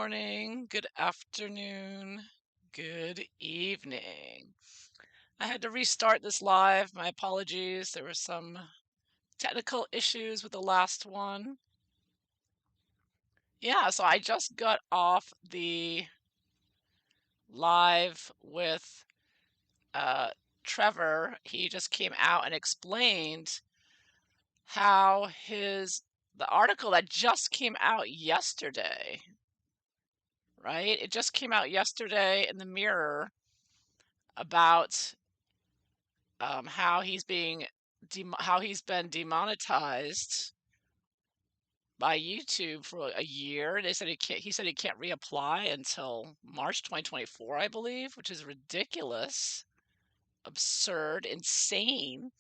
morning, good afternoon, good evening. I had to restart this live. My apologies. There were some technical issues with the last one. Yeah, so I just got off the live with uh, Trevor. He just came out and explained how the article that just came out yesterday, right? It just came out yesterday in the Mirror about how how he's been demonetized by YouTube for a year. They said he said he can't reapply until March 2024, I believe, which is ridiculous, absurd, insane.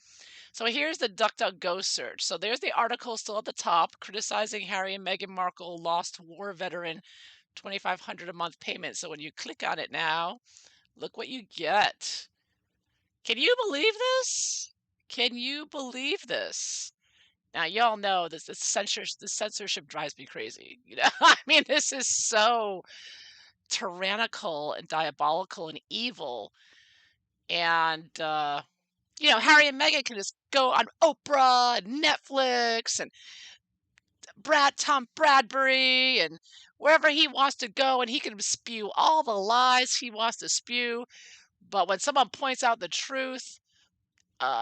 So here's the DuckDuckGo search. So there's the article still at the top criticizing Harry and Meghan Markle lost war veteran $2,500 a month payment. So when you click on it now, look what you get. Can you believe this? Can you believe this? Now, y'all know this censorship drives me crazy. I mean, this is so tyrannical and diabolical and evil. And Harry and Meghan can just go on Oprah and Netflix and Tom Bradbury and wherever he wants to go, and he can spew all the lies he wants to spew. But when someone points out the truth,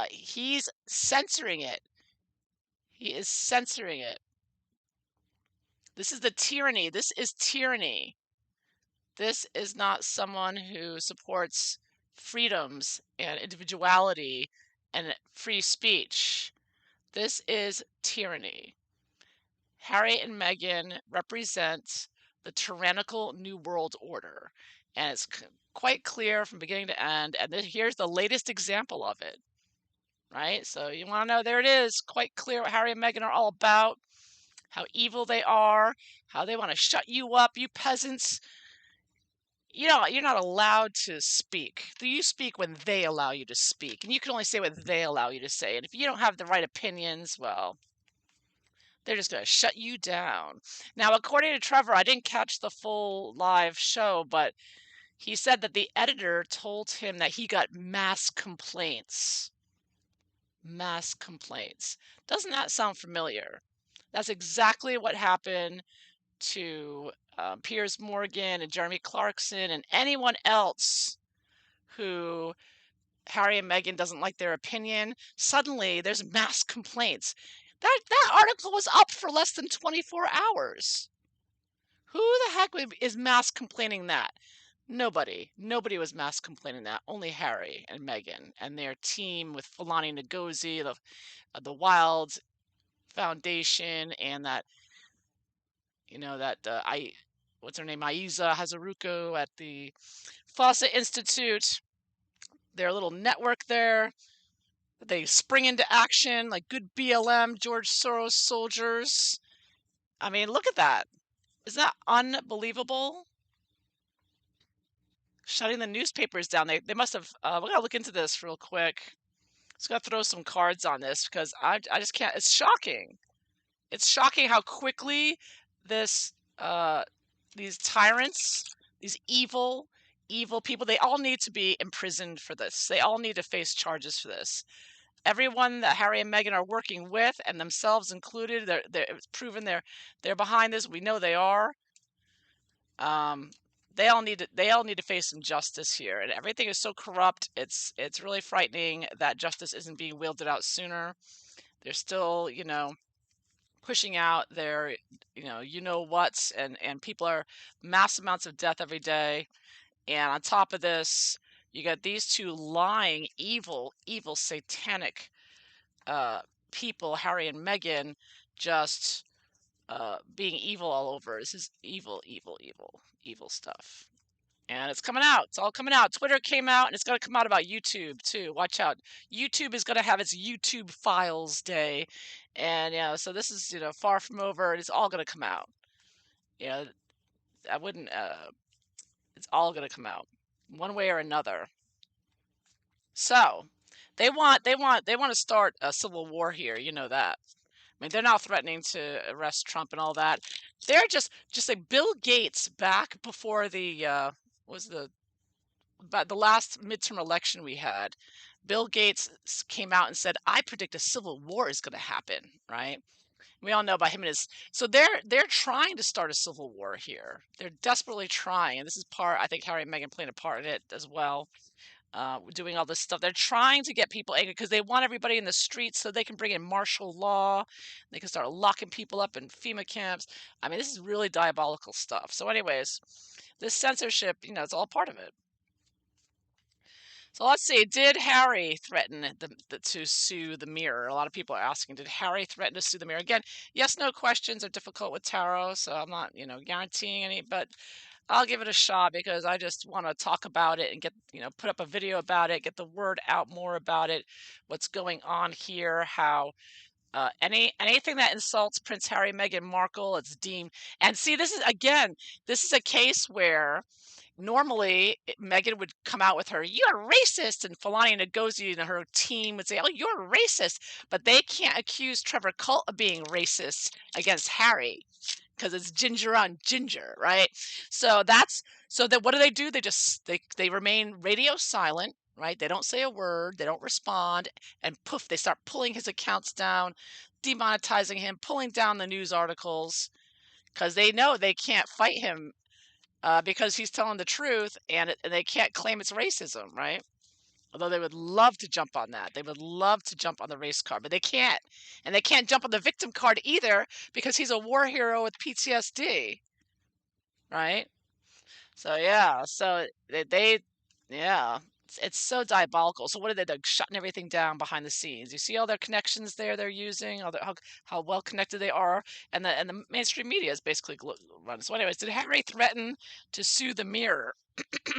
he's censoring it. He is censoring it. This is the tyranny. This is tyranny. This is not someone who supports freedoms and individuality and free speech. This is tyranny. Harry and Meghan represent the tyrannical New World Order, and it's quite clear from beginning to end. And here's the latest example of it, right? So you want to know, there it is, quite clear what Harry and Meghan are all about, how evil they are, how they want to shut you up, you peasants. You're not allowed to speak. You speak when they allow you to speak, and you can only say what they allow you to say. And if you don't have the right opinions, well, they're just going to shut you down. Now, according to Trevor, I didn't catch the full live show, but he said that the editor told him that he got mass complaints. Mass complaints. Doesn't that sound familiar? That's exactly what happened to Piers Morgan and Jeremy Clarkson and anyone else who Harry and Meghan doesn't like their opinion. Suddenly, there's mass complaints. That article was up for less than 24 hours. Who the heck is mass complaining that? Nobody. Nobody was mass complaining that. Only Harry and Meghan and their team with Fulani Ngozi, the Wild Foundation, and that what's her name, Aiza Hazuruko at the Fawcett Institute, their little network there. They spring into action like good BLM, George Soros soldiers. I mean, look at that. Isn't that unbelievable? Shutting the newspapers down. They must have, we gotta look into this real quick. Just gotta throw some cards on this because I just can't, it's shocking. It's shocking how quickly this, these tyrants, these evil people, they all need to be imprisoned for this. They all need to face charges for this. Everyone that Harry and Meghan are working with, and themselves included, it's proven they're behind this. We know they are. They all need to face some justice here, and everything is so corrupt. It's really frightening that justice isn't being wielded out sooner. They're still, pushing out their, what's, and people are mass amounts of death every day. And on top of this, you got these two lying, evil, satanic people, Harry and Meghan, just being evil all over. This is evil stuff. And it's coming out. It's all coming out. Twitter came out, and it's going to come out about YouTube, too. Watch out. YouTube is going to have its YouTube Files Day. And, so this is, far from over. It's all going to come out. I wouldn't, it's all going to come out one way or another. So they want to start a civil war here. You know that. I mean, they're now threatening to arrest Trump and all that. They're just like Bill Gates back before the was the but the last midterm election we had. Bill Gates came out and said, "I predict a civil war is going to happen." Right? We all know about him and his. So they're trying to start a civil war here. They're desperately trying, and this is part. I think Harry and Meghan playing a part in it as well. Doing all this stuff. They're trying to get people angry because they want everybody in the streets so they can bring in martial law. They can start locking people up in FEMA camps. I mean, this is really diabolical stuff. So, anyways, this censorship, it's all part of it. So let's see. Did Harry threaten to sue the Mirror? A lot of people are asking, did Harry threaten to sue the Mirror? Again, yes, no questions are difficult with tarot, so I'm not, guaranteeing any, but I'll give it a shot because I just want to talk about it and get, put up a video about it, get the word out more about it, what's going on here, how anything that insults Prince Harry, Meghan Markle, it's deemed. And see, this is a case where normally Meghan would come out with her "you're racist," and Fulani Ngozi and her team would say, "Oh, you're racist," but they can't accuse Trevor Cult of being racist against Harry because it's ginger on ginger, right? So that what do? They remain radio silent, right? They don't say a word, they don't respond, and poof, they start pulling his accounts down, demonetizing him, pulling down the news articles because they know they can't fight him because he's telling the truth, and they can't claim it's racism, right? Although they would love to jump on that. They would love to jump on the race card, but they can't. And they can't jump on the victim card either because he's a war hero with PTSD, right? So yeah, so yeah, it's so diabolical. So what are they? They're shutting everything down behind the scenes. You see all their connections there they're using, how well connected they are, and the mainstream media is basically run. So anyways, did Harry threaten to sue the Mirror?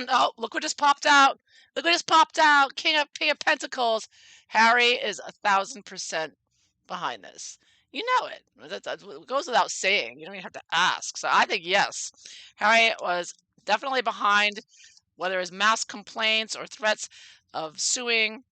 Oh, look what just popped out. Look what just popped out. King of Pentacles. Harry is 1,000% behind this. You know it. That goes without saying. You don't even have to ask. So I think yes, Harry was definitely behind, whether it's mass complaints or threats of suing.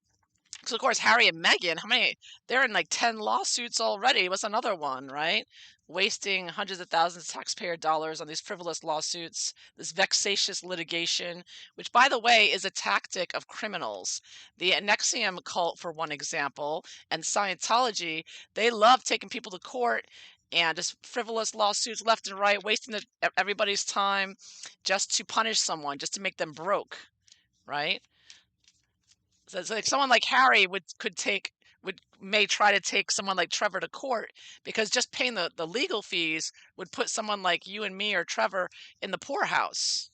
So of course, Harry and Meghan, how many? They're in like 10 lawsuits already. What's another one, right? Wasting hundreds of thousands of taxpayer dollars on these frivolous lawsuits, this vexatious litigation, which, by the way, is a tactic of criminals. The Nexium cult, for one example, and Scientology, they love taking people to court and just frivolous lawsuits left and right, wasting everybody's time just to punish someone, just to make them broke, right? So it's like someone like Harry may try to take someone like Trevor to court because just paying the legal fees would put someone like you and me or Trevor in the poorhouse.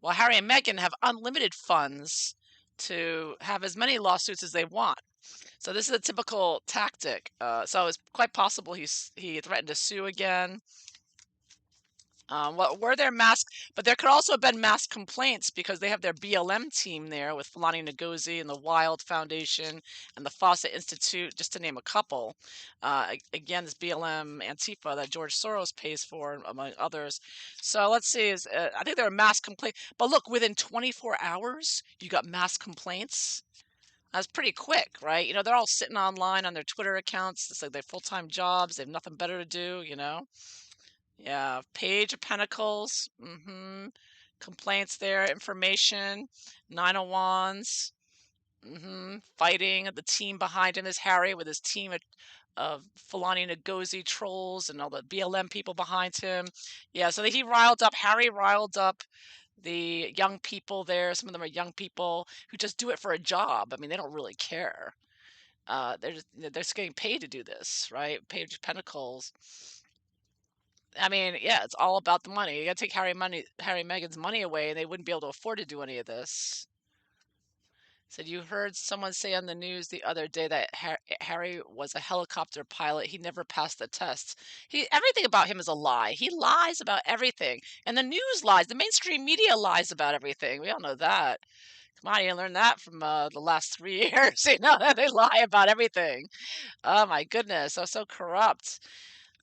While Harry and Meghan have unlimited funds to have as many lawsuits as they want. So this is a typical tactic. So it's quite possible he threatened to sue again. What were there mass? But there could also have been mass complaints because they have their BLM team there with Fulani Ngozi and the Wild Foundation and the Fawcett Institute, just to name a couple. Again, this BLM Antifa that George Soros pays for, among others. So let's see. I think there are mass complaints. But look, within 24 hours, you got mass complaints. That's pretty quick, right? They're all sitting online on their Twitter accounts. It's like their full-time jobs. They have nothing better to do. Yeah, Page of Pentacles. Complaints there, information, Nine of Wands. Fighting. The team behind him is Harry with his team of Fulani Ngozi trolls and all the BLM people behind him. Yeah, so Harry riled up the young people there. Some of them are young people who just do it for a job. I mean, they don't really care. They're just getting paid to do this, right? Page of Pentacles. I mean, yeah, it's all about the money. You got to take Harry and Meghan's money away, and they wouldn't be able to afford to do any of this. Said you heard someone say on the news the other day that Harry was a helicopter pilot. He never passed the test. Everything about him is a lie. He lies about everything, and the news lies. The mainstream media lies about everything. We all know that. Come on, you learned that from the last 3 years. They lie about everything. Oh my goodness, so corrupt.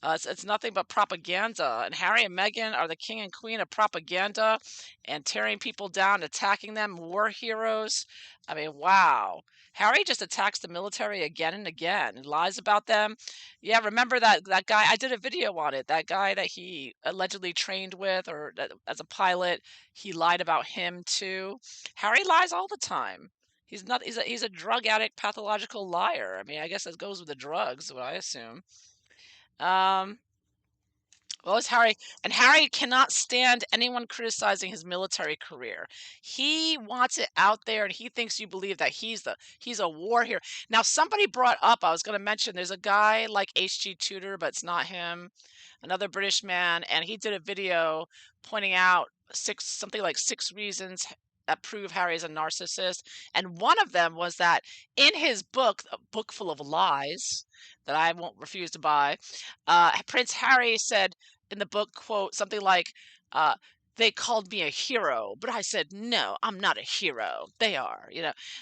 It's nothing but propaganda. And Harry and Meghan are the king and queen of propaganda and tearing people down, attacking them, war heroes. I mean, wow. Harry just attacks the military again and again and lies about them. Yeah, remember that guy? I did a video on it. That guy that he allegedly trained with or as a pilot, he lied about him too. Harry lies all the time. He's not he's a drug addict, pathological liar. I mean, I guess that goes with the drugs, what I assume. Um well, it's Harry, and Harry cannot stand anyone criticizing his military career. He wants it out there, and he thinks you believe that he's a war hero. Now, somebody brought up, I was going to mention, there's a guy like HG Tudor, but it's not him. Another British man, and he did a video pointing out something like 6 reasons that prove Harry is a narcissist. And one of them was that in his book, a book full of lies that I won't refuse to buy, Prince Harry said in the book, quote, something like, uh, they called me a hero, but I said, no, I'm not a hero. They are.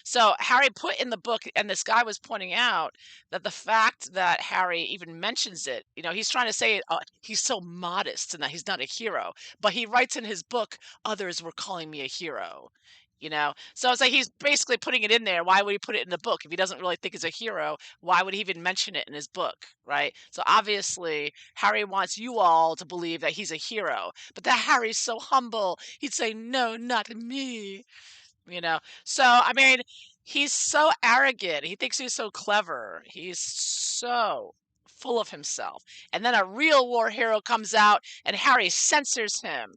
So Harry put in the book, and this guy was pointing out that the fact that Harry even mentions it, he's trying to say he's so modest and that he's not a hero. But he writes in his book, others were calling me a hero. So it's like he's basically putting it in there. Why would he put it in the book if he doesn't really think he's a hero? Why would he even mention it in his book, right? So obviously Harry wants you all to believe that he's a hero, but that Harry's so humble. He'd say, "No, not me." So I mean, he's so arrogant. He thinks he's so clever. He's so full of himself. And then a real war hero comes out and Harry censors him,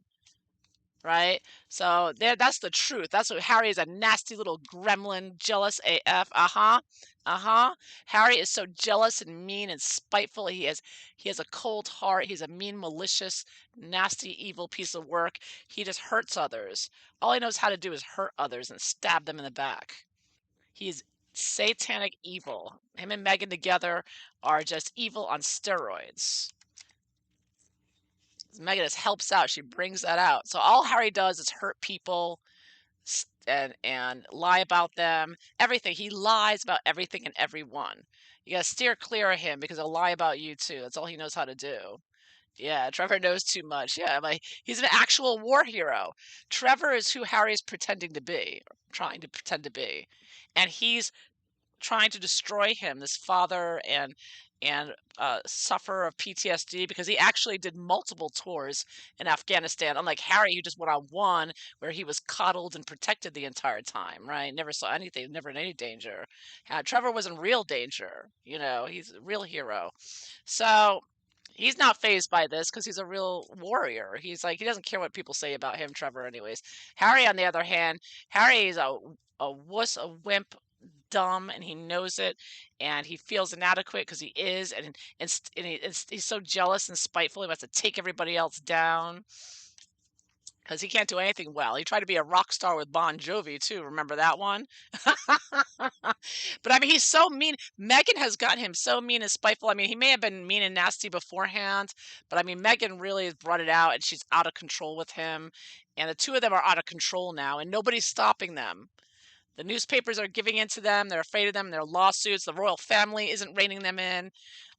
right? So that's the truth. That's what Harry is, a nasty little gremlin, jealous AF. Uh-huh. Uh-huh. Harry is so jealous and mean and spiteful. He has a cold heart. He's a mean, malicious, nasty, evil piece of work. He just hurts others. All he knows how to do is hurt others and stab them in the back. He's satanic evil. Him and Meghan together are just evil on steroids. Meghan just helps out. She brings that out. So all Harry does is hurt people and lie about them. Everything. He lies about everything and everyone. You gotta steer clear of him because he'll lie about you too. That's all he knows how to do. Yeah, Trevor knows too much. Yeah, like he's an actual war hero. Trevor is who Harry's pretending to be, or trying to pretend to be. And he's trying to destroy him, this father and sufferer of PTSD, because he actually did multiple tours in Afghanistan, unlike Harry, who just went on one where he was coddled and protected the entire time, right? Never saw anything, never in any danger. Trevor was in real danger. He's a real hero. So he's not phased by this because he's a real warrior. He's like, he doesn't care what people say about him, Trevor, anyways. Harry, on the other hand, Harry is a wuss, a wimp, dumb, and he knows it, and he feels inadequate because he is, and he's so jealous and spiteful. He wants to take everybody else down because he can't do anything well. He tried to be a rock star with Bon Jovi too. Remember that one? But I mean, he's so mean. Meghan has gotten him so mean and spiteful. I mean, he may have been mean and nasty beforehand, but I mean, Meghan really has brought it out, and she's out of control with him. And the two of them are out of control now, and nobody's stopping them. The newspapers are giving in to them. They're afraid of them. Their lawsuits. The royal family isn't reining them in.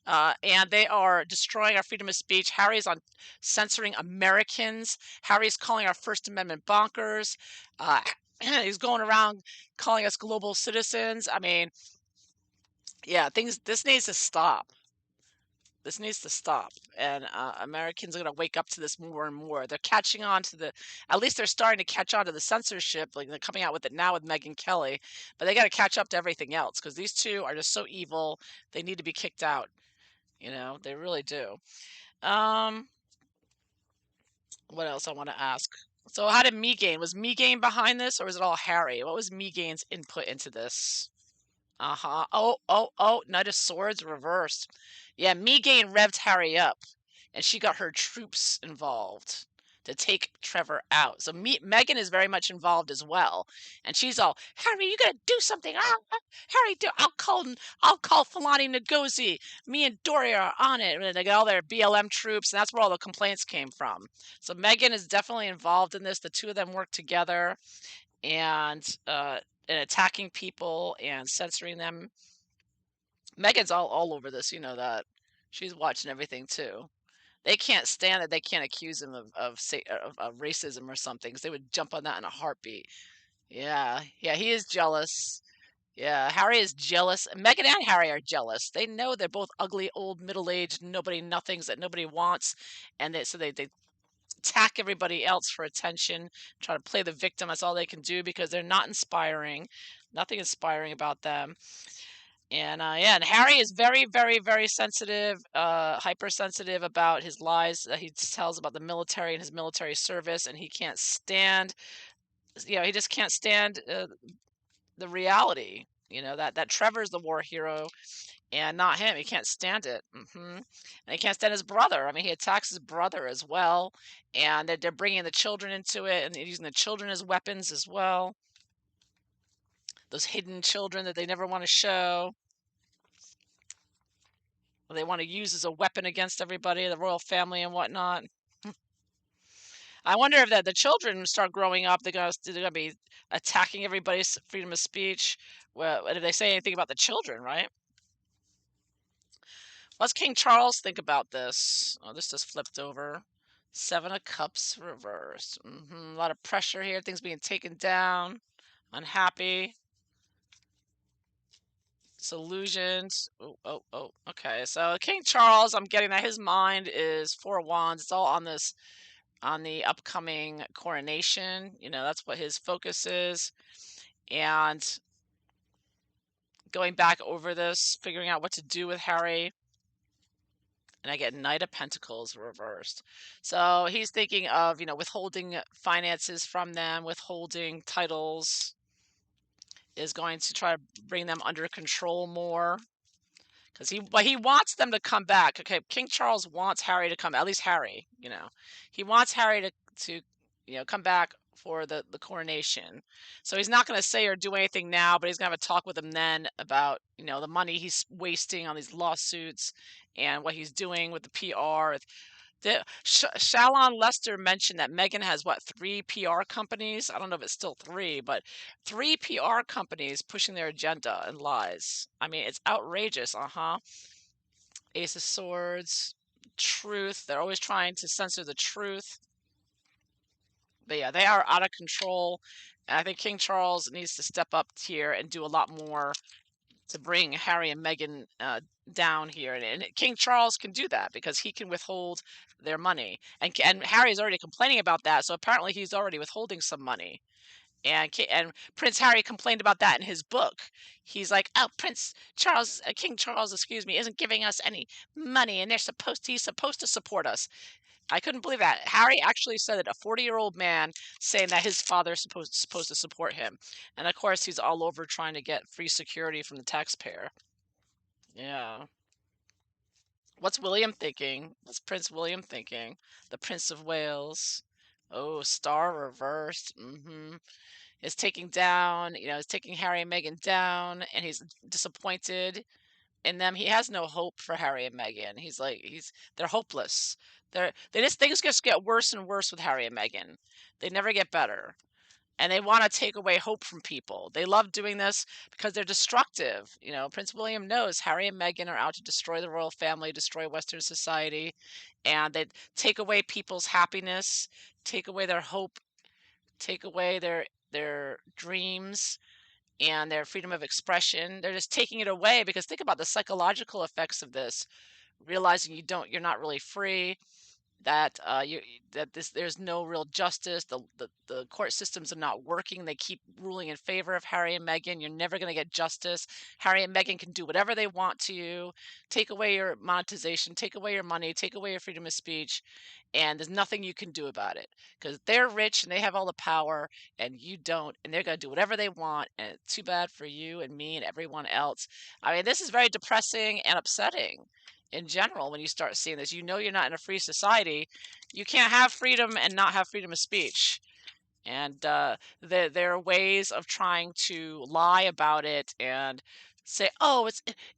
And they are destroying our freedom of speech. Harry's on censoring Americans. Harry's calling our First Amendment bonkers. Uh, he's going around calling us global citizens. I mean, yeah, this needs to stop. This needs to stop, and Americans are going to wake up to this more and more. They're catching on to at least they're starting to catch on to the censorship. Like they're coming out with it now with Megyn Kelly, but they got to catch up to everything else because these two are just so evil. They need to be kicked out. They really do. Um, what else I want to ask? So, how did Megain? Was Megain behind this, or was it all Harry? What was Megain's input into this? Uh-huh. Oh, oh, oh, Knight of Swords reversed. Yeah, Megain revved Harry up, and she got her troops involved to take Trevor out. So Meghan is very much involved as well, and she's all, Harry, you gotta do something. Harry, I'll call Fulani Ngozi. Me and Doria are on it. And they got all their BLM troops, and that's where all the complaints came from. So Meghan is definitely involved in this. The two of them work together, and attacking people and censoring them. Megan's all over this, you know that. She's watching everything too. They can't stand it. They can't accuse him of racism or something, 'cause they would jump on that in a heartbeat. Yeah, yeah, he is jealous. Yeah, Harry is jealous. Meghan and Harry are jealous. They know they're both ugly, old, middle-aged, nobody nothings that nobody wants, and they attack everybody else for attention, try to play the victim. That's all they can do because they're not inspiring. Nothing inspiring about them. And yeah, and Harry is very, very, very sensitive, hypersensitive about his lies that he tells about the military and his military service, and he can't stand, he just can't stand the reality. That Trevor's the war hero and not him. He can't stand it. And he can't stand his brother. I mean, he attacks his brother as well, and they're bringing the children into it and using the children as weapons as well. Those hidden children that they never want to show. They want to use as a weapon against everybody, the royal family and whatnot. I wonder if the children start growing up, they're gonna be attacking everybody's freedom of speech. Well, did they say anything about the children, right? What's King Charles think about this? Oh, this just flipped over. Seven of Cups reversed. A lot of pressure here. Things being taken down. Unhappy. Disillusioned. Oh, oh, oh. Okay, so King Charles, I'm getting that his mind is Four of Wands. It's all on the upcoming coronation. That's what his focus is. And going back over this, figuring out what to do with Harry. And I get Knight of Pentacles reversed. So he's thinking of, withholding finances from them, withholding titles, is going to try to bring them under control more. Because he wants them to come back. Okay, King Charles wants Harry to come, at least Harry, he wants Harry to come back for the coronation. So he's not going to say or do anything now, but he's going to have a talk with him then about, the money he's wasting on these lawsuits and what he's doing with the PR. Shallon Lester mentioned that Meghan has what, three PR companies? I don't know if it's still three, but three PR companies pushing their agenda and lies. I mean, it's outrageous. Ace of Swords, truth. They're always trying to censor the truth. But yeah, they are out of control. And I think King Charles needs to step up here and do a lot more to bring Harry and Meghan down here. And King Charles can do that because he can withhold their money. And Harry is already complaining about that, so apparently he's already withholding some money. And Prince Harry complained about that in his book. He's like, "Oh, King Charles, excuse me, isn't giving us any money, and he's supposed to support us." I couldn't believe that. Harry actually said it, a 40-year-old man saying that his father's supposed to support him. And of course, he's all over trying to get free security from the taxpayer. Yeah. What's William thinking? What's Prince William thinking? The Prince of Wales. Oh, star reversed. Is taking down, is taking Harry and Meghan down, and he's disappointed in them. He has no hope for Harry and Meghan. They're hopeless. Things just get worse and worse with Harry and Meghan. They never get better. And they want to take away hope from people. They love doing this because they're destructive. Prince William knows Harry and Meghan are out to destroy the royal family, destroy Western society, and they take away people's happiness, take away their hope, take away their dreams and their freedom of expression. They're just taking it away because think about the psychological effects of this, realizing you're not really free, that there's no real justice. The court systems are not working. They keep ruling in favor of Harry and Meghan. You're never going to get justice. Harry and Meghan can do whatever they want to you, take away your monetization, take away your money, take away your freedom of speech, and there's nothing you can do about it because they're rich and they have all the power and you don't, and they're going to do whatever they want, and it's too bad for you and me and everyone else. I mean, this is very depressing and upsetting in general. When you start seeing this, you're not in a free society. You can't have freedom and not have freedom of speech. And there are ways of trying to lie about it and say, "Oh,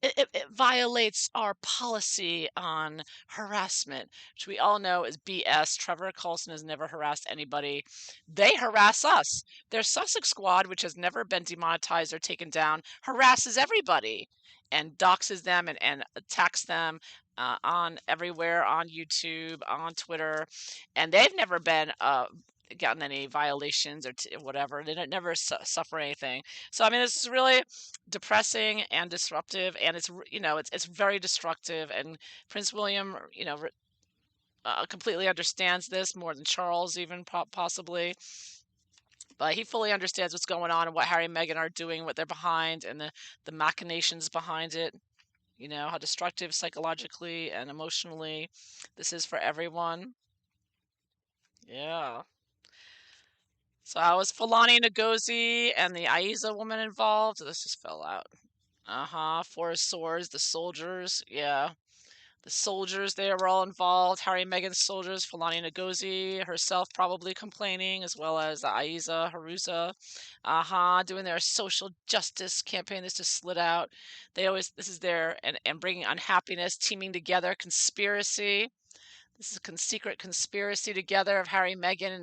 it violates our policy on harassment," which we all know is BS. Trevor Coulson has never harassed anybody. They harass us. Their Sussex Squad, which has never been demonetized or taken down, harasses everybody and doxes them and attacks them on everywhere, on YouTube, on Twitter, and they've never been gotten any violations or whatever. They don't never suffer anything. So I mean, this is really depressing and disruptive, and it's very destructive. And Prince William, completely understands this more than Charles even possibly. But he fully understands what's going on and what Harry and Meghan are doing, what they're behind, and the machinations behind it. You know how destructive psychologically and emotionally this is for everyone. Yeah. So I was Fulani Ngozi and the Aiza woman involved. This just fell out. Uh-huh. Four of Swords, the soldiers. Yeah. The soldiers, they were all involved. Harry and Meghan's soldiers, Fulani Ngozi herself probably complaining, as well as Aiza, Haruza. Uh-huh. Doing their social justice campaign. This just slid out. This is their, and bringing unhappiness, teaming together, conspiracy. This is a secret conspiracy together of Harry, Meghan,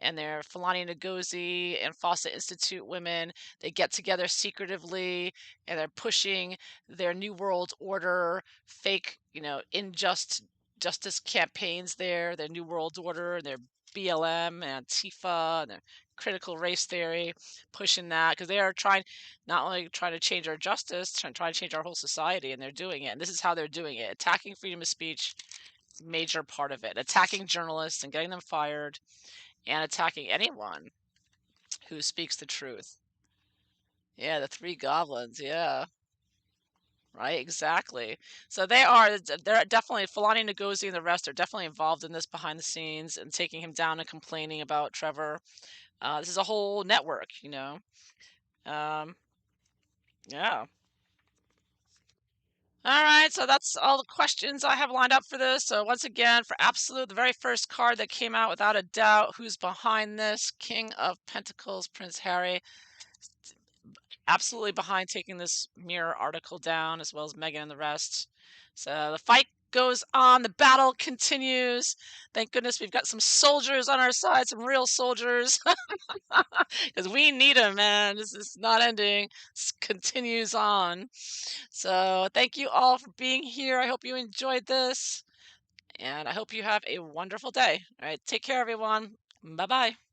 and their Fulani Ngozi and Fawcett Institute women. They get together secretively and they're pushing their New World Order fake, unjust justice campaigns there, their New World Order and their BLM and Antifa and their critical race theory, pushing that because they are not only trying to change our justice, trying to change our whole society, and they're doing it. And this is how they're doing it: attacking freedom of speech, major part of it, attacking journalists and getting them fired, and attacking anyone who speaks the truth. Yeah, the three goblins. Yeah, right, exactly. So they're definitely Fulani Ngozi and the rest are definitely involved in this behind the scenes and taking him down and complaining about Trevor. This is a whole network. Um, yeah. All right, so that's all the questions I have lined up for this. So once again, for absolute, the very first card that came out without a doubt, who's behind this? King of Pentacles, Prince Harry, absolutely behind taking this mirror article down, as well as Meghan and the rest. So the fight goes on, the battle continues. Thank goodness we've got some soldiers on our side, some real soldiers, because we need them, man. This is not ending. This continues on. So thank you all for being here. I hope you enjoyed this, and I hope you have a wonderful day. All right, take care, everyone. Bye bye.